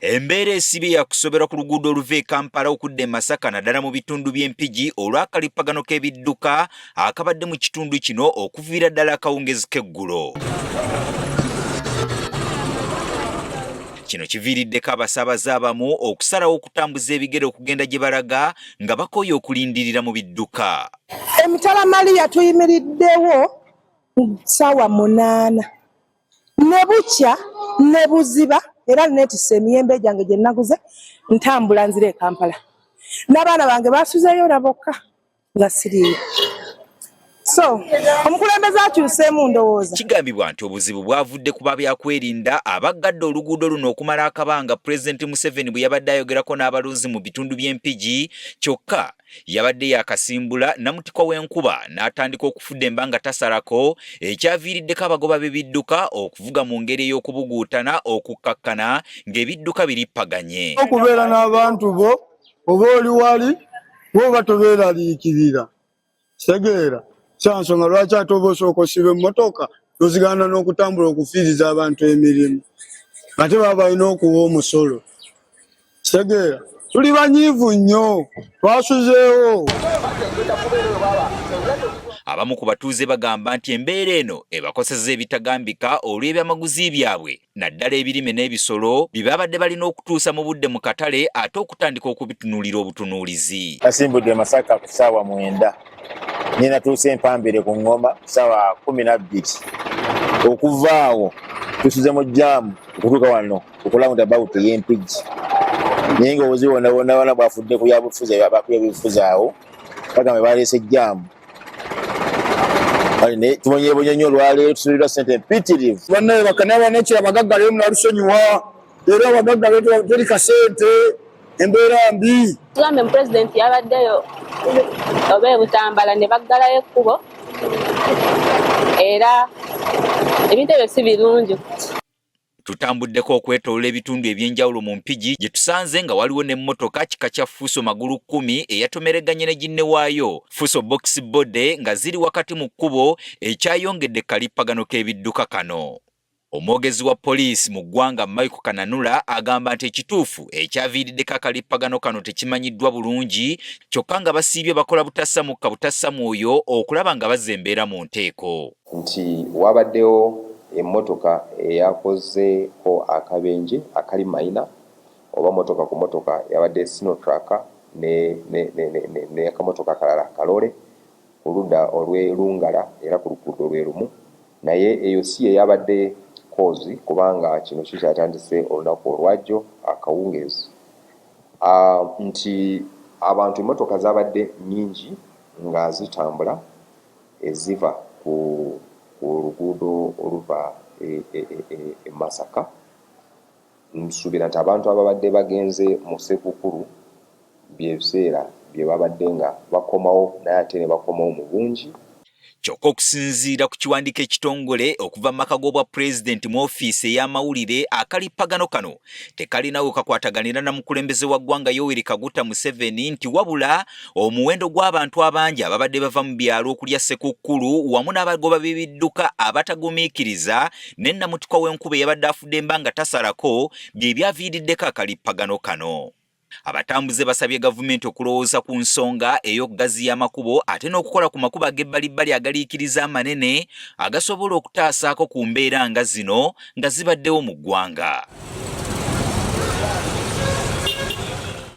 Embeera esibe yakusobera ku luguudo oluva e Kampala okudda e Masaka naddala mu bitundu by'Empigi olw'akalippagano k'ebidduka akabadde mu kitundu kino okuviira ddala akawungezi k'eggulo. Kino kiviiriddeko abasaabaze abamu okusalawo okutambuza ebigere okugenda gye balaga nga bakooye okulindirira mu bidduka. Emitala Maria tuyimiriddewo ssaawa 8 ne bukya ne buziba era neetisse emiyembe gyange gye naguze ntambula nzira e Kampala. N'abaana bange basuzeeyo na bokka nga siriiyo. So, omukulembeze akyuseemu ndowooza. Kigambibwa nti obuzibu bwavudde ku babyakwerinda abaggadde oluguudo luno okumala akabanga Pulezidenti Museveni bwe yabadde ayogerako n'abalunzi mu bitundu by'Empigi, kyokka yabadde yakasimbula namutikwa w'enkuba n'atandika okufudda emba nga tasalako, ekyaviiriddeko abagoba b'ebidduka okuvuga mu ngeri ey'okubuguutana okukkakkana ng'ebidduka birippaganye. Okubeera n'abantu bo oba oli wali bo batobeeraliikirira. Tegeera kyansonga lwaki ate oba osooka osiba emmotoka n'oziganda n'okutambula okufiiriza abantu emirimu ate baba balina okuwa omusolo. Tegeera tuli banyiivu nnyo, twasuzeewo. Abamu ku batuuze bagamba nti embeera eno ebakosezza ebitagambika olw'ebyamaguzi byabwe naddala ebirime n'ebisolo bye babadde balina okutuusa mu budde mu katale ate okutandika okubitunuulira obutunuulizi. Nasimbudde Masaka ku ssaawa 9 natuuse Empambire ku Ngoma ku ssaawa 12. Okuva awo tusuze mu jjaamu okutuuka wano okulawunda about y'Empigi. Naye ng'obuzibu bwonna bwafudde ku byabufuzi abakuyebufuzi awo bagambe baleese jjaamu. Tubonyeebonye nnyo olwaleero tusulirwa ssente mpitirivu. Bannaye bakanaaba nekira abagaggala emu nalusonyiwa era abagaggala teri kasente embeera mbi. Tugambe Pulezidenti yabaddeyo oba e Butambala ne baggalayo ekkubo era ebintu ebyo si birungi. Tutambuddeko okwetoloola ebitundu eby'enjawulo mu Mpigi gye tusanze nga waliwo n'emmotoka kika kya Fuso magulu 10 eyatomereganye ne ginne waayo Fuso box bode nga ziri wakati mu kkubo ekyayongedde kalippagano k'ebidduka kano. Omwogezi wa poliisi mu ggwanga Michael Kananula agamba nti ekituufu ekyaviiriddeko akalippagano kano tekimanyiddwa bulungi kyokka nga basiibye bakola butassamukka butassamwoyo okulaba nga bazza embeera mu nteeko. Nti wabaddewo emmotoka eyakozeeko akabenje akali mayina oba motoka ku motoka yabadde Sinotrack ne akamotoka akalala kalole ku ludda olw'Elungala era ku luguudo lwe lumu, naye eyo si eyabadde kozi kubanga kino kikyatandise olunaku olwajjo akawungezi. Nti abantu emmotoka zabadde nnyingi nga zitambula eziva ku oluguudo oluva e Masaka. Nsuubira nti abantu ababadde bagenze mu Ssekukkulu by'ebiseera bye babadde nga bakomawo naye ate ne bakomawo mu bungi. Kyokka okusinziira ku kiwandiiko ekitongole okuva mu maka g'obwa Pulezidenti mu ofiisi ey'amawulire, akalippagano kano tekalinawo kakwataganira na mukulembeze wa ggwanga Yoweri Kaguta Museveni nti wabula omuwendo gw'abantu abangi ababadde bava mu byalo okulya Ssekukkulu wamu n'abagoba b'ebidduka abatagumiikiriza ne namutikwa w'enkuba eyabadde afudde emba nga tasalako bye byaviiriddeko akalippagano kano. Abatambuze basabye gavumenti okulowooza ku nsonga ey'okugaziya amakubo ate n'okukola ku makubo ag'ebbalibbali agaliikiriza amanene agasobola okutaasaako ku mbeera nga zino nga zibaddewo mu ggwanga.